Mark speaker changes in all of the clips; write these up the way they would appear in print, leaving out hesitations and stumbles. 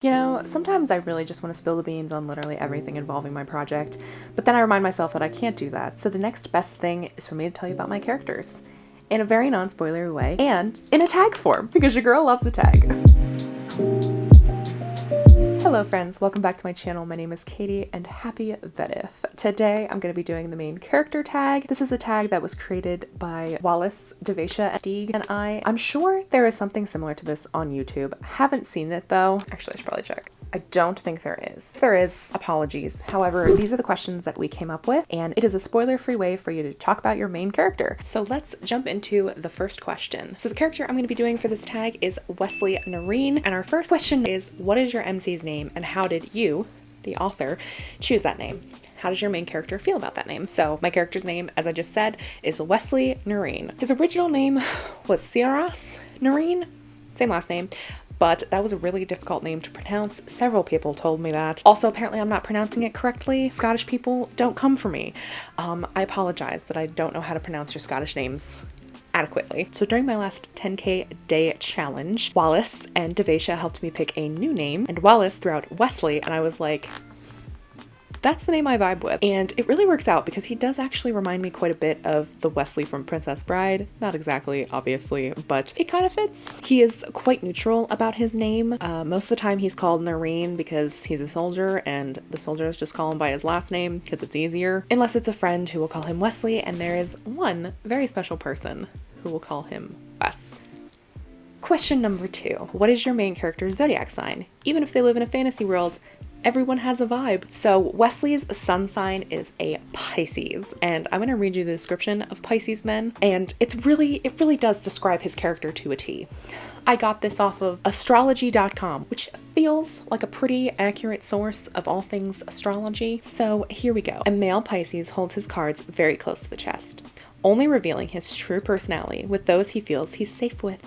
Speaker 1: You know, sometimes I really just want to spill the beans on literally everything involving my project, but then I remind myself that I can't do that. So the next best thing is for me to tell you about my characters in a very non-spoilery way and in a tag form, because your girl loves a tag. Hello friends, welcome back to my channel. My name is Katie and happy vedif. Today I'm going to be doing the main character tag. This is a tag that was created by Wallis, Davaisha, Stig, and I. I'm sure there is something similar to this on YouTube. Haven't seen it though. Actually, I should probably check. I don't think there is. If there is, apologies. However, these are the questions that we came up with, and it is a spoiler-free way for you to talk about your main character. So let's jump into the first question. So the character I'm going to be doing for this tag is Wesley Nerine, and our first question is, what is your MC's name, and how did you, the author, choose that name? How does your main character feel about that name? So my character's name, as I just said, is Wesley Nerine. His original name was Ciaras Nerine, same last name, but that was a really difficult name to pronounce. Several people told me that. Also, apparently I'm not pronouncing it correctly. Scottish people, don't come for me. I apologize that I don't know how to pronounce your Scottish names adequately. So during my last 10K day challenge, Wallis and Davaisha helped me pick a new name, and Wallis threw out Wesley, and I was like, that's the name I vibe with. And it really works out because he does actually remind me quite a bit of the Wesley from Princess Bride. Not exactly, obviously, but it kind of fits. He is quite neutral about his name. Most of the time he's called Nerine because he's a soldier, and the soldiers just call him by his last name because it's easier. Unless it's a friend who will call him Wesley, and there is one very special person who will call him Wes. Question number 2. What is your main character's zodiac sign? Even if they live in a fantasy world, everyone has a vibe. So Wesley's sun sign is a Pisces, and I'm gonna read you the description of Pisces men, and it really does describe his character to a T. I got this off of astrology.com, which feels like a pretty accurate source of all things astrology. So here we go. A male Pisces holds his cards very close to the chest, only revealing his true personality with those he feels he's safe with.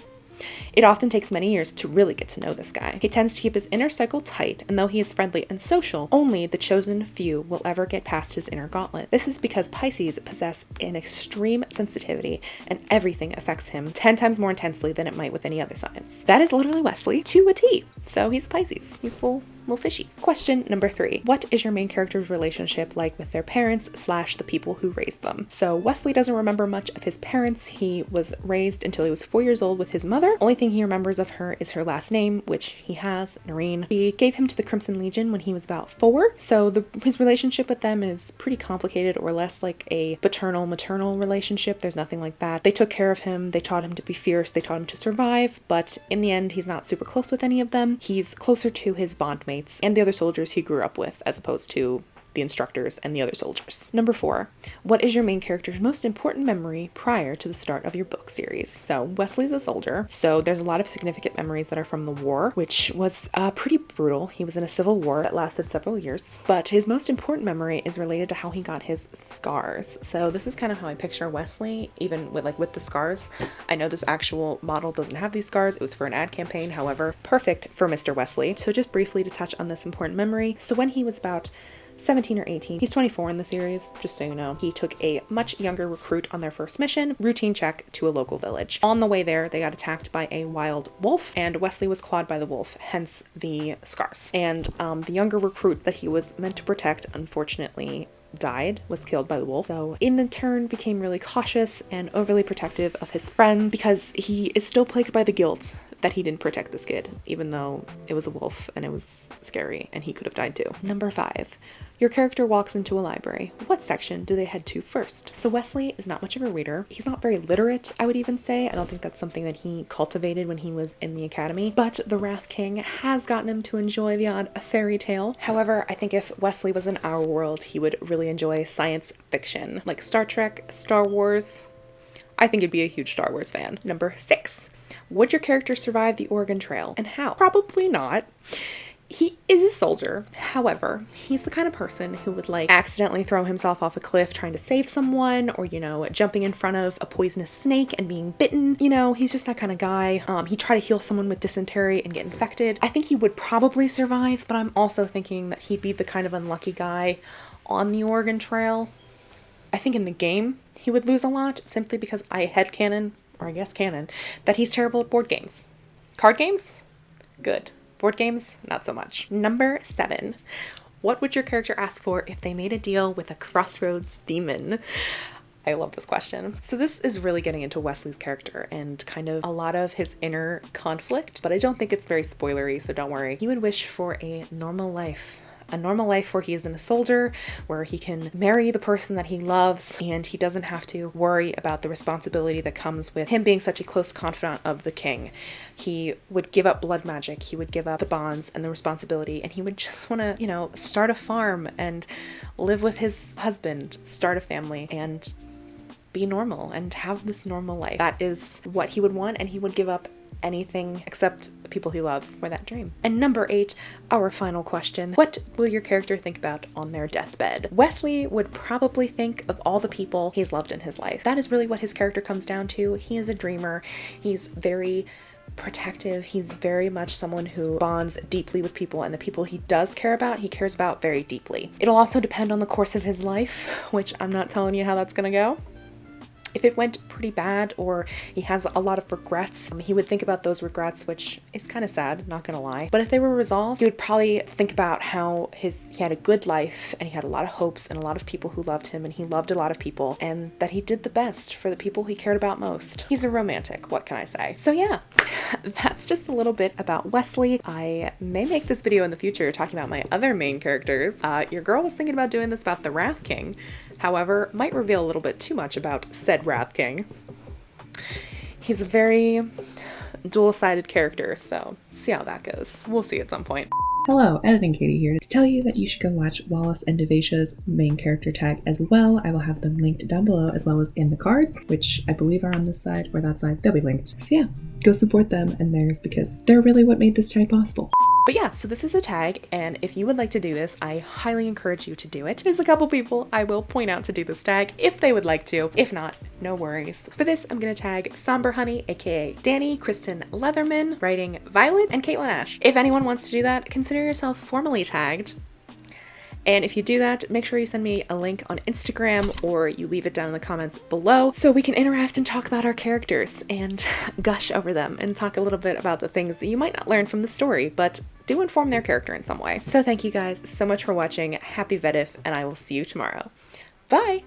Speaker 1: It often takes many years to really get to know this guy. He tends to keep his inner circle tight, and though he is friendly and social, only the chosen few will ever get past his inner gauntlet. This is because Pisces possess an extreme sensitivity, and everything affects him 10 times more intensely than it might with any other signs. That is literally Wesley to a T. So he's Pisces. He's little fishies. Question number 3. What is your main character's relationship like with their parents / the people who raised them? So Wesley doesn't remember much of his parents. He was raised until he was 4 years old with his mother. Only thing he remembers of her is her last name, which he has, Nerine. She gave him to the Crimson Legion when he was about 4. So his relationship with them is pretty complicated, or less like a paternal-maternal relationship. There's nothing like that. They took care of him. They taught him to be fierce. They taught him to survive. But in the end, he's not super close with any of them. He's closer to his bondmates and the other soldiers he grew up with, as opposed to the instructors and the other soldiers. Number 4. What is your main character's most important memory prior to the start of your book series? So Wesley's a soldier, so there's a lot of significant memories that are from the war, which was pretty brutal. He was in a civil war that lasted several years, but his most important memory is related to how he got his scars. So this is kind of how I picture Wesley, even with the scars. I know this actual model doesn't have these scars. It was for an ad campaign, however, perfect for Mr. Wesley. So just briefly to touch on this important memory. So when he was about 17 or 18. He's 24 in the series, just so you know. He took a much younger recruit on their first mission, routine check to a local village. On the way there, they got attacked by a wild wolf, and Wesley was clawed by the wolf, hence the scars. And the younger recruit that he was meant to protect, unfortunately, died, was killed by the wolf. So in turn became really cautious and overly protective of his friend because he is still plagued by the guilt that he didn't protect this kid, even though it was a wolf and it was scary and he could have died too. Number 5. Your character walks into a library. What section do they head to first? So Wesley is not much of a reader. He's not very literate, I would even say. I don't think that's something that he cultivated when he was in the academy, but the Wrath King has gotten him to enjoy the odd fairy tale. However, I think if Wesley was in our world, he would really enjoy science fiction, like Star Trek, Star Wars. I think he'd be a huge Star Wars fan. Number 6. Would your character survive the Oregon Trail, and how? Probably not. He is a soldier. However, he's the kind of person who would accidentally throw himself off a cliff trying to save someone, or, jumping in front of a poisonous snake and being bitten. He's just that kind of guy. He'd try to heal someone with dysentery and get infected. I think he would probably survive, but I'm also thinking that he'd be the kind of unlucky guy on the Oregon Trail. I think in the game, he would lose a lot simply because I headcanon, or I guess canon, that he's terrible at board games. Card games? Good. Board games, not so much. Number 7. What would your character ask for if they made a deal with a crossroads demon? I love this question. So this is really getting into Wesley's character and kind of a lot of his inner conflict, but I don't think it's very spoilery, so don't worry. He would wish for a normal life. A normal life where he isn't a soldier, where he can marry the person that he loves, and he doesn't have to worry about the responsibility that comes with him being such a close confidant of the king. He would give up blood magic, he would give up the bonds and the responsibility, and he would just want to, you know, start a farm and live with his husband, start a family, and be normal and have this normal life. That is what he would want, and he would give up anything except the people he loves for that dream. And number 8, our final question. What will your character think about on their deathbed? Wesley would probably think of all the people he's loved in his life. That is really what his character comes down to. He is a dreamer. He's very protective. He's very much someone who bonds deeply with people, and the people he does care about, he cares about very deeply. It'll also depend on the course of his life, which I'm not telling you how that's gonna go. If it went pretty bad or he has a lot of regrets, he would think about those regrets, which is kind of sad, not gonna lie. But if they were resolved, he would probably think about how he had a good life and he had a lot of hopes and a lot of people who loved him, and he loved a lot of people, and that he did the best for the people he cared about most. He's a romantic, what can I say? So yeah, that's just a little bit about Wesley. I may make this video in the future talking about my other main characters. Your girl was thinking about doing this about the Wrath King. However, might reveal a little bit too much about said Wrath King. He's a very dual-sided character, so see how that goes. We'll see at some point.
Speaker 2: Hello, Editing Katie here to tell you that you should go watch Wallis and Davaisha's main character tag as well. I will have them linked down below as well as in the cards, which I believe are on this side or that side. They'll be linked. So yeah, go support them and theirs because they're really what made this tag possible.
Speaker 1: But yeah, so this is a tag, and if you would like to do this, I highly encourage you to do it. There's a couple people I will point out to do this tag if they would like to. If not, no worries. For this, I'm gonna tag Somber Honey, aka Danny, Kristen Leatherman, writing Violet, and Caitlin Ash. If anyone wants to do that, consider yourself formally tagged. And if you do that, make sure you send me a link on Instagram or you leave it down in the comments below so we can interact and talk about our characters and gush over them and talk a little bit about the things that you might not learn from the story, but do inform their character in some way. So thank you guys so much for watching. Happy vedif, and I will see you tomorrow. Bye!